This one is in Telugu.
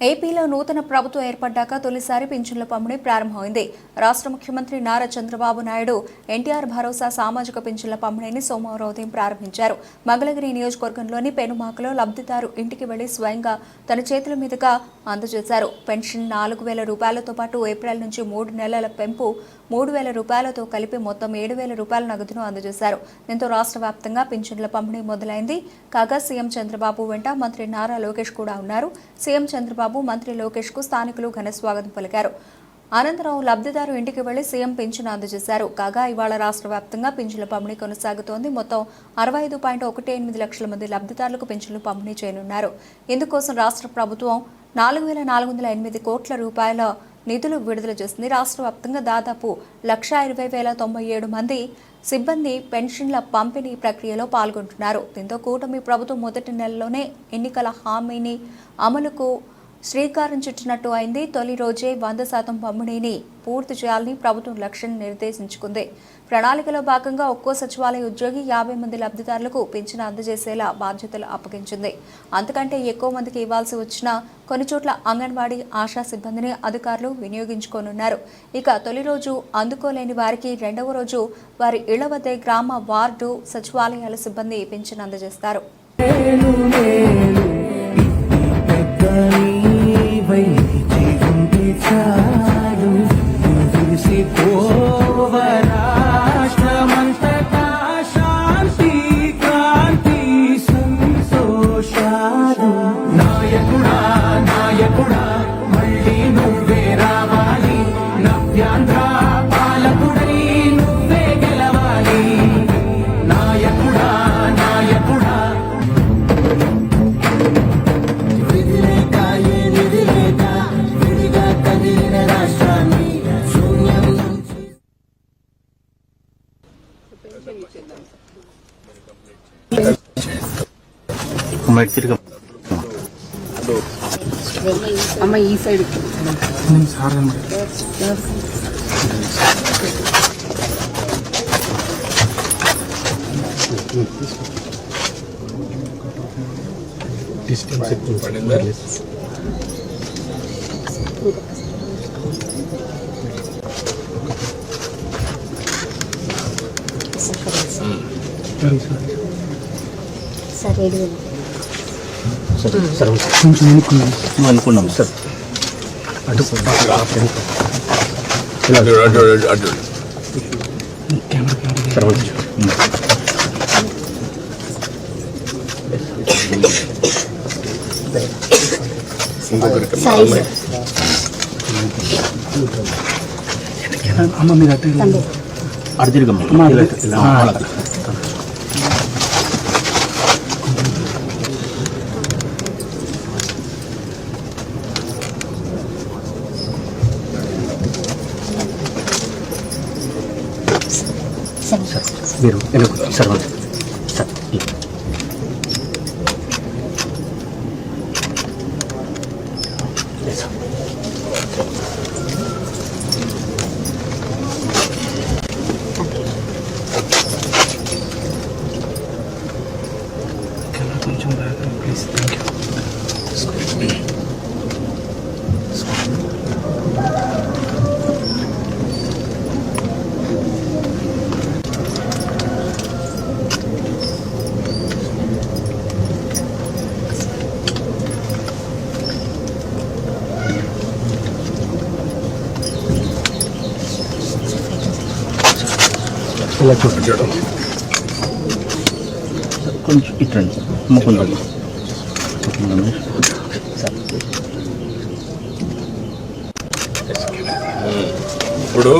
ఏపీలో నూతన ప్రభుత్వం ఏర్పడ్డాక తొలిసారి పింఛన్ల పంపిణీ ప్రారంభమైంది. రాష్ట్ర ముఖ్యమంత్రి నారా చంద్రబాబు నాయుడు ఎన్టీఆర్ భరోసా సామాజిక పింఛన్ల పంపిణీని సోమవారం ఉదయం ప్రారంభించారు. మంగళగిరి నియోజకవర్గంలోని పెనుమాకలో లబ్ధిదారు ఇంటికి వెళ్లి స్వయంగా తన చేతుల మీదుగా అందజేశారు. పెన్షన్ 4,000 రూపాయలతో పాటు ఏప్రిల్ నుంచి 3 నెలల పెంపు 3,000 రూపాయలతో కలిపి మొత్తం 7,000 రూపాయల నగదును అందజేశారు. దీంతో రాష్ట్ర వ్యాప్తంగా పింఛన్ల పంపిణీ మొదలైంది. కాగా సీఎం చంద్రబాబు వెంట మంత్రి నారా లోకేష్ కూడా ఉన్నారు. సీఎం చంద్రబాబు, మంత్రి లోకేష్ కు స్థానికులు ఘన స్వాగతం పలికారు. అనంతరం లబ్ధిదారు ఇంటికి వెళ్లి సీఎం పింఛను అందజేశారు. కాగా ఇవాళ రాష్ట్ర వ్యాప్తంగా పింఛన్ల పంపిణీ కొనసాగుతోంది. మొత్తం 65.18 లక్షల మంది లబ్ధిదారులకు పింఛన్లు పంపిణీ చేయనున్నారు. ఇందుకోసం రాష్ట్ర ప్రభుత్వం 4,408 కోట్ల రూపాయల నిధులు విడుదల చేసింది. రాష్ట్ర వ్యాప్తంగా దాదాపు 1,20,097 మంది సిబ్బంది పెన్షన్ల పంపిణీ ప్రక్రియలో పాల్గొంటున్నారు. దీంతో కూటమి ప్రభుత్వం మొదటి నెలలోనే ఎన్నికల హామీని అమలుకు శ్రీకారం చుట్టినట్టు అయింది. తొలి రోజే 100% పంపిణీని పూర్తి చేయాలని ప్రభుత్వం లక్ష్యం నిర్దేశించుకుంది. ప్రణాళికలో భాగంగా ఒక్కో సచివాలయ ఉద్యోగి 50 మంది లబ్ధిదారులకు పింఛను అందజేసేలా బాధ్యతలు అప్పగించింది. అంతకంటే ఎక్కువ మందికి ఇవ్వాల్సి వచ్చిన కొన్ని చోట్ల అంగన్వాడీ ఆశా సిబ్బందిని అధికారులు వినియోగించుకోనున్నారు. ఇక తొలి రోజు అందుకోలేని వారికి రెండవ రోజు వారి ఇళ్ల వద్దే గ్రామ, వార్డు సచివాలయాల సిబ్బంది పింఛను అందజేస్తారు. అమ్మ ఈ సైడ్ కొంచెం అనుకున్నాం సార్. అటు అమ్మ మీరు అటు తిరగమ్మ. మీరు సార్ సార్ కొంచెం బాగా ప్లీజ్. Thank you. ఇలా చూపించడం కొంచెం ఇట్రండి అమ్మకుందండి. ఇప్పుడు